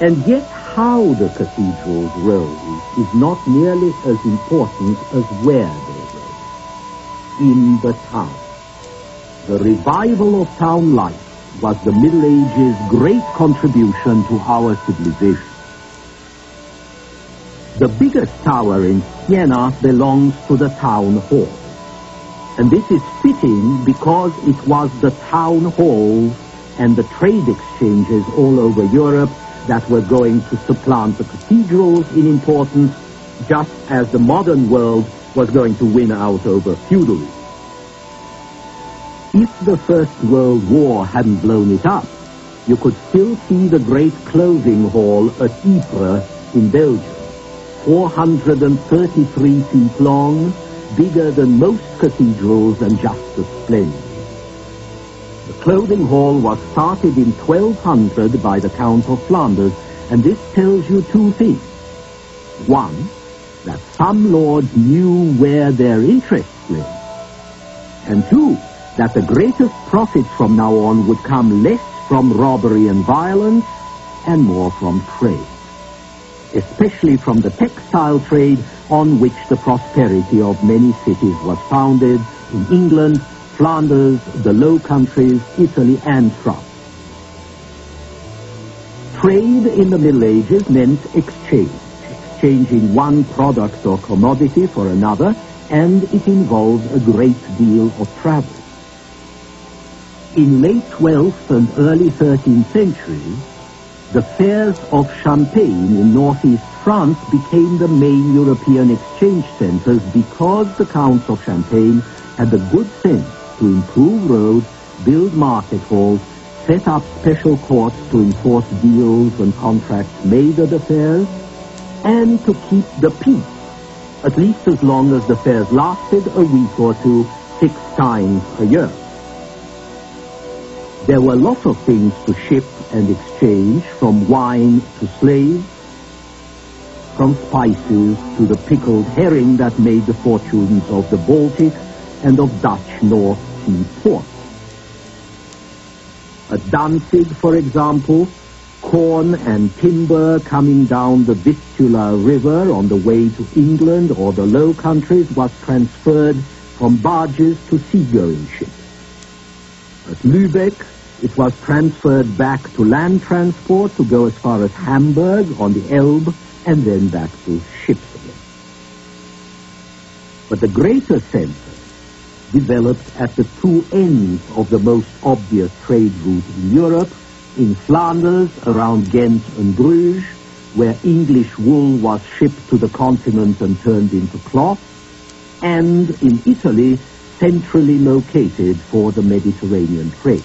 And yet how the cathedrals rose is not nearly as important as where they rose. In the town. The revival of town life was the Middle Ages' great contribution to our civilization. The biggest tower in Siena belongs to the town hall. And this is fitting because it was the town halls and the trade exchanges all over Europe that were going to supplant the cathedrals in importance, just as the modern world was going to win out over feudalism. If the First World War hadn't blown it up, you could still see the great clothing hall at Ypres in Belgium, 433 feet long, bigger than most cathedrals and just as splendid. The clothing hall was started in 1200 by the Count of Flanders, and this tells you two things. One, that some lords knew where their interests lay. And two, that the greatest profits from now on would come less from robbery and violence and more from trade, especially from the textile trade on which the prosperity of many cities was founded in England, Flanders, the Low Countries, Italy, and France. Trade in the Middle Ages meant exchange, exchanging one product or commodity for another, and it involved a great deal of travel. In late 12th and early 13th centuries, the fairs of Champagne in northeast France became the main European exchange centers because the counts of Champagne had the good sense to improve roads, build market halls, set up special courts to enforce deals and contracts made at the fairs, and to keep the peace, at least as long as the fairs lasted a week or two, 6 times a year. There were lots of things to ship and exchange, from wine to slaves, from spices to the pickled herring that made the fortunes of the Baltic and of Dutch North Sea ports. At Danzig, for example, corn and timber coming down the Vistula River on the way to England or the Low Countries was transferred from barges to seagoing ships. At Lübeck, it was transferred back to land transport to go as far as Hamburg on the Elbe and then back to ships again. But the greater center developed at the two ends of the most obvious trade route in Europe, in Flanders around Ghent and Bruges, where English wool was shipped to the continent and turned into cloth, and in Italy, centrally located for the Mediterranean trade.